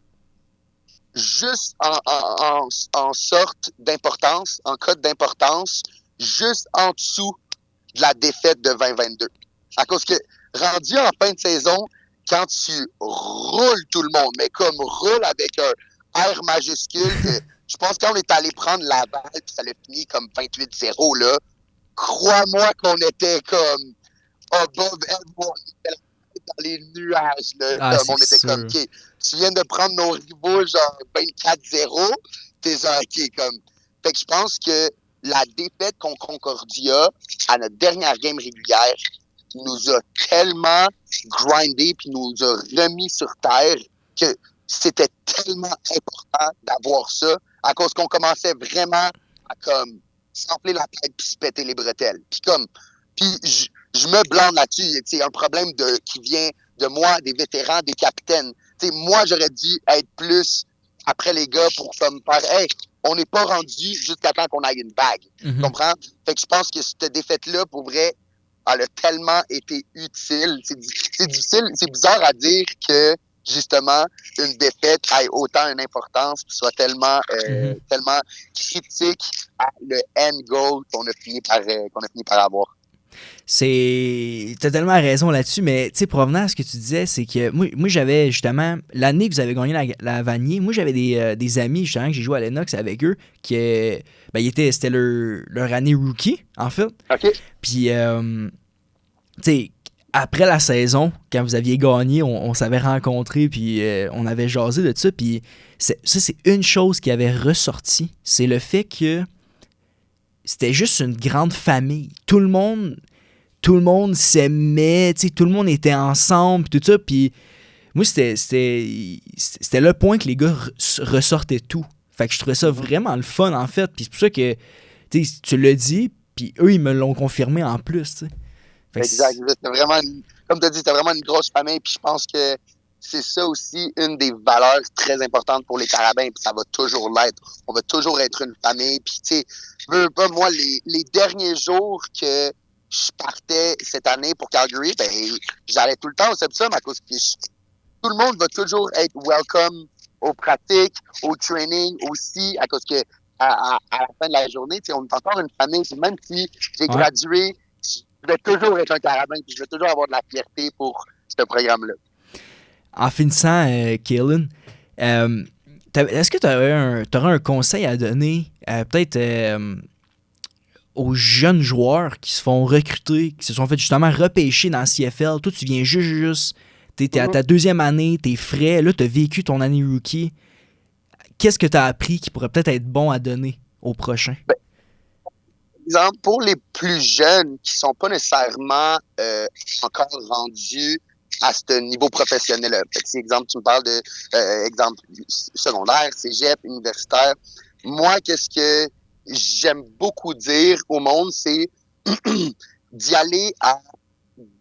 juste en sorte d'importance, en code d'importance, juste en dessous de la défaite de 2022. À cause que, rendu en fin de saison, quand tu roules tout le monde, mais comme roule avec un R majuscule, que, je pense quand on est allé prendre la balle, puis ça l'a fini comme 28-0, là, crois-moi qu'on était comme above everyone, dans les nuages, là, comme on était sûr. comme, OK, tu viens de prendre nos rivaux, genre 24-0, t'es genre, OK, comme... Fait que je pense que la défaite contre Concordia à notre dernière game régulière nous a tellement grindé puis nous a remis sur terre que c'était tellement important d'avoir ça à cause qu'on commençait vraiment à comme s'enfler la tête puis se péter les bretelles. Puis je me blâme là-dessus. C'est un problème qui vient de moi, des vétérans, des capitaines. T'sais, moi, j'aurais dû être plus après les gars pour me faire « Hey, on n'est pas rendu jusqu'à temps qu'on aille une bague. Tu comprends? Fait que je pense que cette défaite-là, pour vrai, elle a tellement été utile. C'est difficile, c'est bizarre à dire que, justement, une défaite ait autant une importance et soit tellement critique à le end goal qu'on a fini par avoir. T'as tellement raison là-dessus, mais tu sais, pour revenir à ce que tu disais, c'est que moi j'avais justement, l'année que vous avez gagné la Vanier, moi j'avais des amis justement que j'ai joué à Lennox avec eux, c'était leur année rookie, en fait. OK. Puis, tu sais, après la saison, quand vous aviez gagné, on s'avait rencontrés, puis on avait jasé de ça, puis c'est une chose qui avait ressorti, c'est le fait que c'était juste une grande famille. Tout le monde s'aimait, tout le monde était ensemble, tout ça. Puis moi, c'était le point que les gars ressortaient tout. Fait que je trouvais ça vraiment le fun, en fait. Puis c'est pour ça que tu l'as dit, puis eux, ils me l'ont confirmé en plus. Exact. C'était vraiment, comme tu as dit, c'était vraiment une grosse famille. Puis je pense que c'est ça aussi une des valeurs très importantes pour les Carabins, puis ça va toujours l'être. On va toujours être une famille. Puis tu sais, moi, les derniers jours que je partais cette année pour Calgary, ben j'allais tout le temps au Sepsum à cause que tout le monde va toujours être welcome aux pratiques, au training aussi, à cause que à la fin de la journée, on est encore une famille. Même si j'ai gradué, je vais toujours être un Carabin, puis je vais toujours avoir de la fierté pour ce programme-là. En finissant, Kaylin, est-ce que tu aurais un conseil à donner, peut-être aux jeunes joueurs qui se font recruter, qui se sont fait justement repêcher dans le CFL? Toi, tu viens juste, t'es à ta deuxième année, t'es frais, là, t'as vécu ton année rookie. Qu'est-ce que t'as appris qui pourrait peut-être être bon à donner au prochain? Ben, par exemple, pour les plus jeunes qui sont pas nécessairement encore rendus à ce niveau professionnel-là. Si, exemple, tu me parles de exemple secondaire, cégep, universitaire. Moi, qu'est-ce que j'aime beaucoup dire au monde, c'est d'y aller à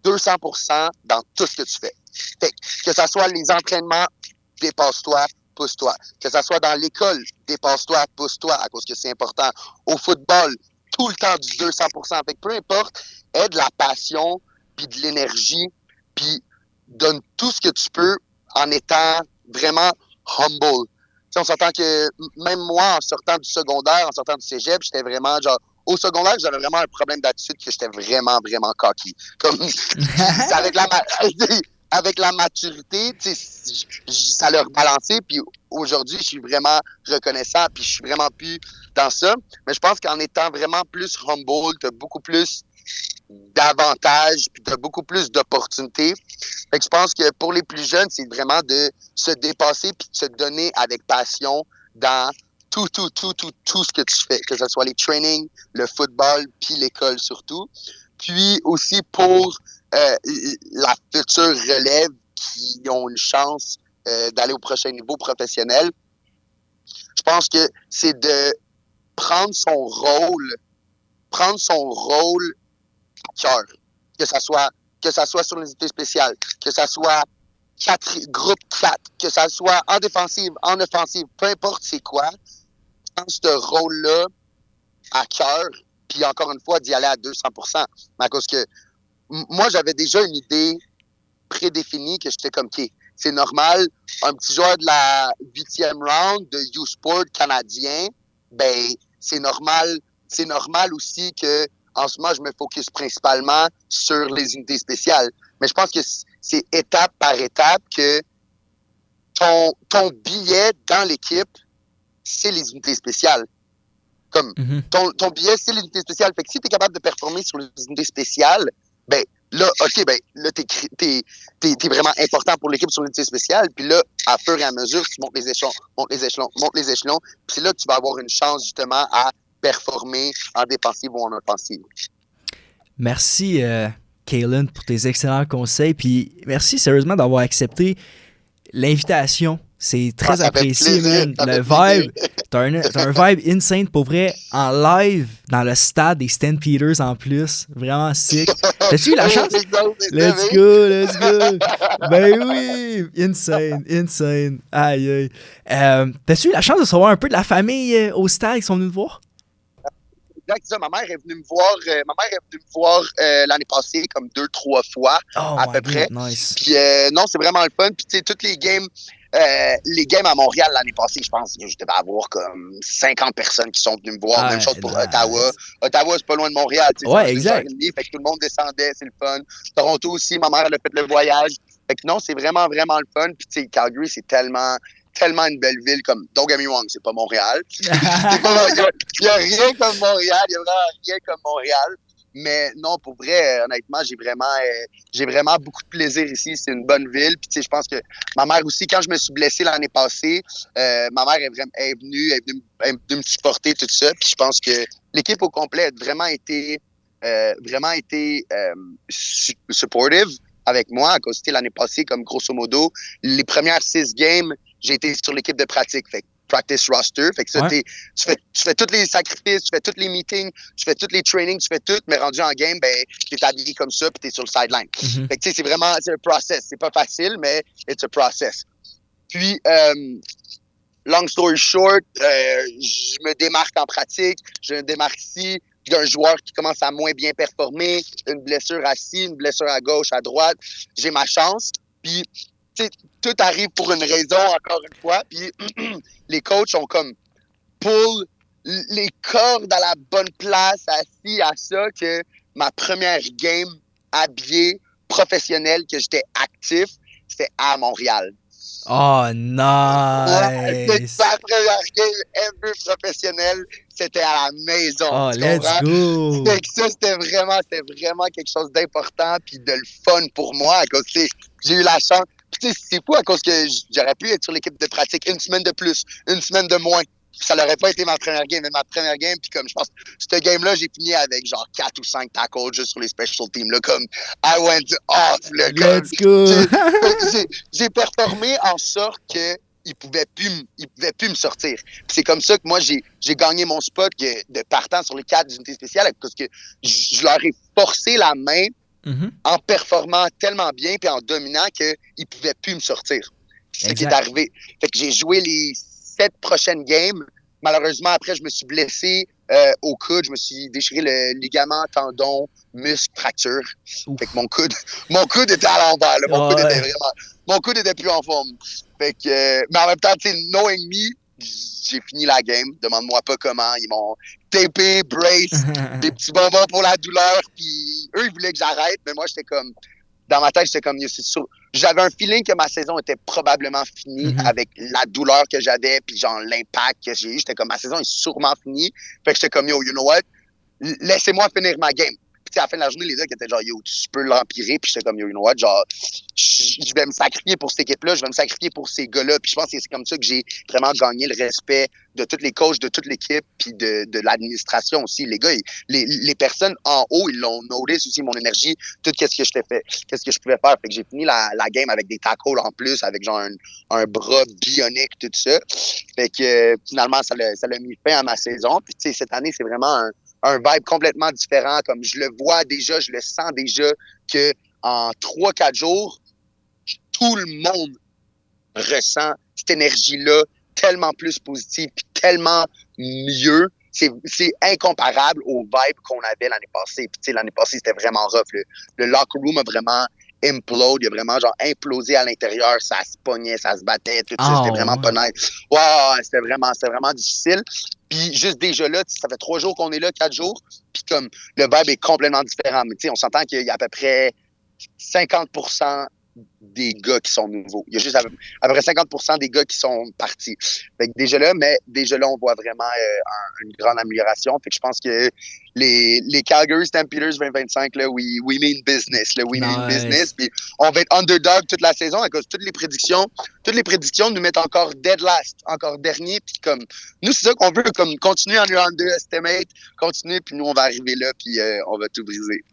200% dans tout ce que tu fais. Fait que ça soit les entraînements, dépasse-toi, pousse-toi. Que ça soit dans l'école, dépasse-toi, pousse-toi, à cause que c'est important. Au football, tout le temps du 200%. Fait que peu importe, aie de la passion, puis de l'énergie, puis donne tout ce que tu peux en étant vraiment humble. T'sais, on s'entend que même moi, en sortant du secondaire, en sortant du cégep, j'étais vraiment genre... Au secondaire, j'avais vraiment un problème d'attitude que j'étais vraiment, vraiment cocky. Comme, avec la maturité, ça l'a rebalancé. Puis aujourd'hui, je suis vraiment reconnaissant. Puis je suis vraiment plus dans ça. Mais je pense qu'en étant vraiment plus humble, tu as beaucoup plus d'avantages, puis tu as beaucoup plus d'opportunités. Fait que je pense que pour les plus jeunes, c'est vraiment de se dépasser puis de se donner avec passion dans tout ce que tu fais, que ce soit les trainings, le football, puis l'école surtout. Puis aussi pour la future relève qui ont une chance d'aller au prochain niveau professionnel, je pense que c'est de prendre son rôle à cœur. Que ça soit sur les unités spéciales, que ça soit groupe 4, que ça soit en défensive, en offensive, peu importe c'est quoi, prendre ce rôle-là à cœur, puis encore une fois, d'y aller à 200%. Mais à cause que moi, j'avais déjà une idée prédéfinie que j'étais comme, OK, c'est normal, un petit joueur de la 8e round de U-Sport canadien, ben, c'est normal aussi que en ce moment, je me focus principalement sur les unités spéciales. Mais je pense que c'est étape par étape que ton billet dans l'équipe, c'est les unités spéciales. Comme ton billet, c'est les unités spéciales. Fait que si tu es capable de performer sur les unités spéciales, ben là, OK, ben là, t'es vraiment important pour l'équipe sur l'unité spéciale. Puis là, à fur et à mesure, tu montes les échelons. Puis c'est là que tu vas avoir une chance, justement, à performer en défensive ou en offensive. Merci, Kalen, pour tes excellents conseils. Puis merci sérieusement d'avoir accepté l'invitation. C'est très apprécié, man. Le vibe, t'as un vibe insane pour vrai en live dans le stade des St. Peters en plus. Vraiment sick. T'as-tu eu la chance? Let's go. Ben oui, insane. Aïe. T'as-tu eu la chance de savoir un peu de la famille au stade qui sont venus te voir? Exact, ma mère est venue me voir l'année passée comme 2-3 fois à peu près. Nice. Puis non, c'est vraiment le fun. Puis tu sais, toutes les games à Montréal l'année passée, je pense que je devais avoir comme 50 personnes qui sont venues me voir. Même chose pour Ottawa. Ottawa, c'est pas loin de Montréal. Ouais, exact. Fait que tout le monde descendait, c'est le fun. Toronto aussi, ma mère elle a fait le voyage. Fait que non, c'est vraiment, vraiment le fun. Puis tu sais, Calgary, c'est tellement une belle ville comme, don't get me wrong, c'est pas Montréal. Il y a rien comme Montréal, il y a vraiment rien comme Montréal. Mais non, pour vrai, honnêtement, j'ai vraiment beaucoup de plaisir ici. C'est une bonne ville. Puis tu sais, je pense que ma mère aussi, quand je me suis blessé l'année passée, ma mère est venue me supporter, tout ça. Puis je pense que l'équipe au complet a vraiment été supportive avec moi. À cause, l'année passée, comme grosso modo, les premières 6 games, j'ai été sur l'équipe de pratique. Fait que practice roster. Fait que ça, tu fais tous les sacrifices, tu fais tous les meetings, tu fais tous les trainings, tu fais tout, mais rendu en game, ben, t'es habillé comme ça, puis t'es sur le sideline. Fait que tu sais, c'est un process. C'est pas facile, mais it's a process. Puis, long story short, je me démarque en pratique, je me démarque ici d'un joueur qui commence à moins bien performer, une blessure à ci, une blessure à gauche, à droite. J'ai ma chance. Puis, tu sais, tout arrive pour une raison, encore une fois. Puis, les coachs ont comme pull les cordes à la bonne place, assis à ça, que ma première game habillée, professionnelle, que j'étais actif, c'était à Montréal. Oh, nice! Ma première game ever professionnelle, c'était à la maison. Oh, let's go! Fait que ça, c'était vraiment quelque chose d'important puis de le fun pour moi. À cause, j'ai eu la chance. Puis, c'est fou à cause que j'aurais pu être sur l'équipe de pratique une semaine de plus, une semaine de moins. Ça n'aurait pas été ma première game, mais ma première game, puis comme je pense, cette game-là, j'ai fini avec genre 4 ou 5 tackles juste sur les special teams, là, comme I went off, le gars. Let's go! J'ai performé en sorte que ils pouvaient plus me sortir. Puis c'est comme ça que moi, j'ai gagné mon spot de partant sur les 4 unités spéciales, parce que je leur ai forcé la main en performant tellement bien puis en dominant qu'ils ne pouvaient plus me sortir. C'est ce qui est arrivé. Fait que j'ai joué les 7 prochaines games. Malheureusement, après, je me suis blessé au coude. Je me suis déchiré le ligament, tendon, muscle, fracture. Ouf. Fait que mon coude était à l'envers. Mon coude était plus en forme. Fait que, mais en même temps, tu sais, knowing me, j'ai fini la game. Demande-moi pas comment. Ils m'ont tapé, brace, des petits bonbons pour la douleur. Puis eux, ils voulaient que j'arrête. Mais moi, j'étais comme, dans ma tête, j'étais comme, c'est sûr. J'avais un feeling que ma saison était probablement finie avec la douleur que j'avais, puis genre l'impact que j'ai eu. J'étais comme, ma saison est sûrement finie. Fait que j'étais comme, yo, you know what? Laissez-moi finir ma game. Puis à la fin de la journée, les gars qui étaient genre, yo, tu peux l'empirer. Puis j'étais comme, yo, you know what? Genre, je vais me sacrifier pour cette équipe-là, je vais me sacrifier pour ces gars-là. Puis je pense que c'est comme ça que j'ai vraiment gagné le respect de tous les coachs, de toute l'équipe, puis de l'administration aussi. Les gars, les personnes en haut, ils l'ont notice aussi, mon énergie, tout qu'est-ce que je t'ai fait, qu'est-ce que je pouvais faire. Fait que j'ai fini la game avec des tacos en plus, avec genre un bras bionique, tout ça. Fait que finalement, ça l'a mis fin à ma saison. Puis tu sais, cette année, c'est vraiment un vibe complètement différent. Comme je le vois déjà, je le sens déjà que en 3-4 jours, tout le monde ressent cette énergie-là tellement plus positive puis tellement mieux. C'est incomparable au vibe qu'on avait l'année passée. Puis, tu sais, l'année passée, c'était vraiment rough. Le locker room a vraiment implode. Il a vraiment genre implosé à l'intérieur. Ça se pognait, ça se battait, tout ça. C'était vraiment pas nice. Ouais, c'était vraiment difficile. Puis juste déjà là, ça fait 3 jours qu'on est là, 4 jours. Puis comme le vibe est complètement différent. Mais tu sais, on s'entend qu'il y a à peu près 50% des gars qui sont nouveaux. Il y a juste à peu près 50% des gars qui sont partis. Fait que déjà là, on voit vraiment une grande amélioration. Fait que je pense que les Calgary Stampeders 2025, là, we mean business. Là, we mean business. Puis on va être underdog toute la saison à cause de toutes les prédictions nous mettent encore dead last, encore dernier. Puis comme, nous, c'est ça qu'on veut, comme continuer à nous underestimate, continuer, puis nous, on va arriver là, puis on va tout briser.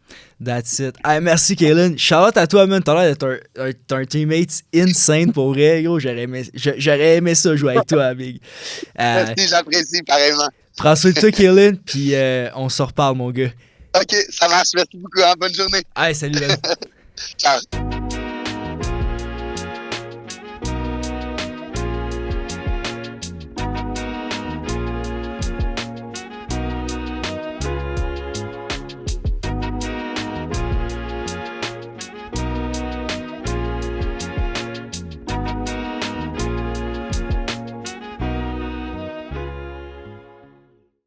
That's it. Hey, merci, Kalen. Shout-out à toi, man. T'as l'air d'être un teammate insane pour vrai, gros. J'aurais aimé ça jouer avec toi, Big. Merci, j'apprécie, pareillement. Prends soin de toi, Kalen, puis on se reparle, mon gars. OK, ça marche. Merci beaucoup. Hein? Bonne journée. Hey, salut, man. Ciao.